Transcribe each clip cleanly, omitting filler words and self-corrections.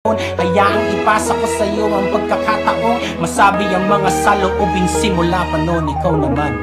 Hayaang ipasa ko sa iyo ang pagkakataong masabi ang mga saloobin simula pa noon. Ikaw naman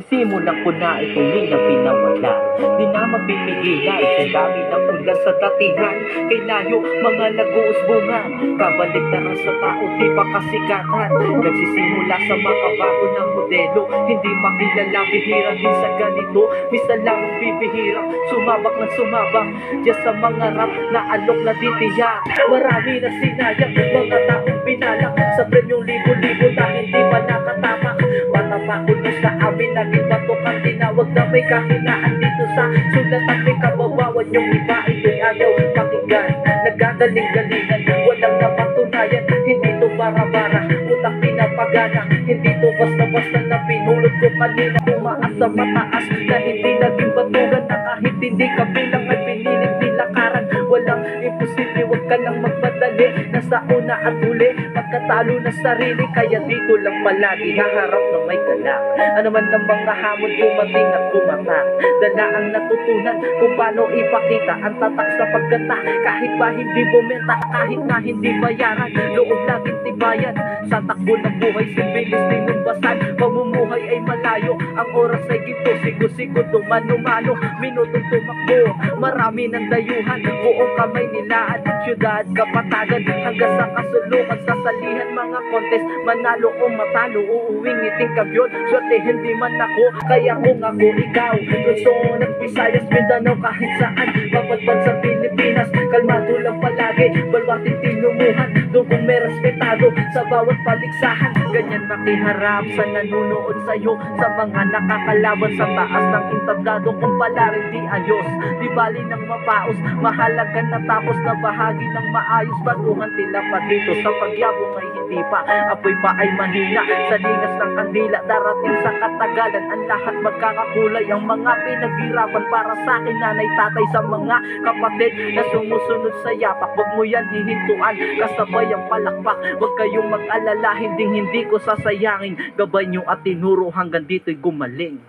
Simulan ko na itong na pinawala. Di na mapipigilan sa dami ng ulan sa datihan. Kay layo mga nag-uusbungan, kabaliktaran sa tao di pa kasikatan. Nagsisimula sa makabago ng modelo, hindi makilala bihira din sa ganito. Misa lang ang bibihira, sumabak ng sumabak diyan sa mga rap na alok na titiya. Marami na sinayang mga taong pinalak sa premyong libo-libo na hindi pa nakatapak. Matapakot na sa amin, naging bato kang tinawag na may kahinaan dito sa sulat at may kababawan. Yung iba ito'y ayaw pakinggan, nagagaling-galingan, walang napatunayan. Hindi to bara-bara, utak pinapagana. Hindi to basta-basta na pinulot ko kanina. Tumaas sa mataas na hindi naging batugan, na kahit hindi kabilang ay pinilit nilakaran. Walang imposible, wag ka lang magmadali. Nasa una at huli, magkatalo na sarili. Kaya dito lang palagi haharap na may galak. Ano man ang mga hamon, dumating at tumatak. Dala ang natutunan kung paano ipakita ang tatak sa pagkata. Kahit pa hindi bumenta, kahit na hindi bayaran, loob laging tibayan. Sa takbo ng buhay, simbilis tinumbasan. Pamumuhay ay malayo, ang oras ay ginto. Sigo-sigo, dumano-mano, minutong tumakbo. Marami ng dayuhan, buong kamay nilaan. Syudad, kapatagan, hanggang sa kasulukan. Sasalihan mga kontes, manalo o matalo, uuwing iting kabyon. Swerte hindi man ako, kaya kung ako ikaw. Luzon at Visayas, Mindanao, kahit saan mapadpad sa Pilipinas, kalmado lang palagi, balwating tinumuhan. Doon kung may respetado sa bawat paligsahan, ganyan makiharap sa nanunood sa'yo. Sa mga nakakalaban sa taas ng entablado, kung pala rin di ayos, di bali ng mapaos. Mahalaga na tapos na bahagi ng maayos. Baguhan tila pa dito sa pagyabong ay hindi pa. Apoy pa ay mahina sa lingas ng kandila. Darating sa katagalan, ang lahat magkakakulay. Ang mga pinaghirapan para sa akin, nanay, tatay, sa mga kapatid na sumusunod sa yapak. Huwag mo yan hihintuan, kasabay ang palakpak. Huwag kayong mag-alala, hindi ko sasayangin. Gabay nyo at tinuro hanggang dito'y gumaling.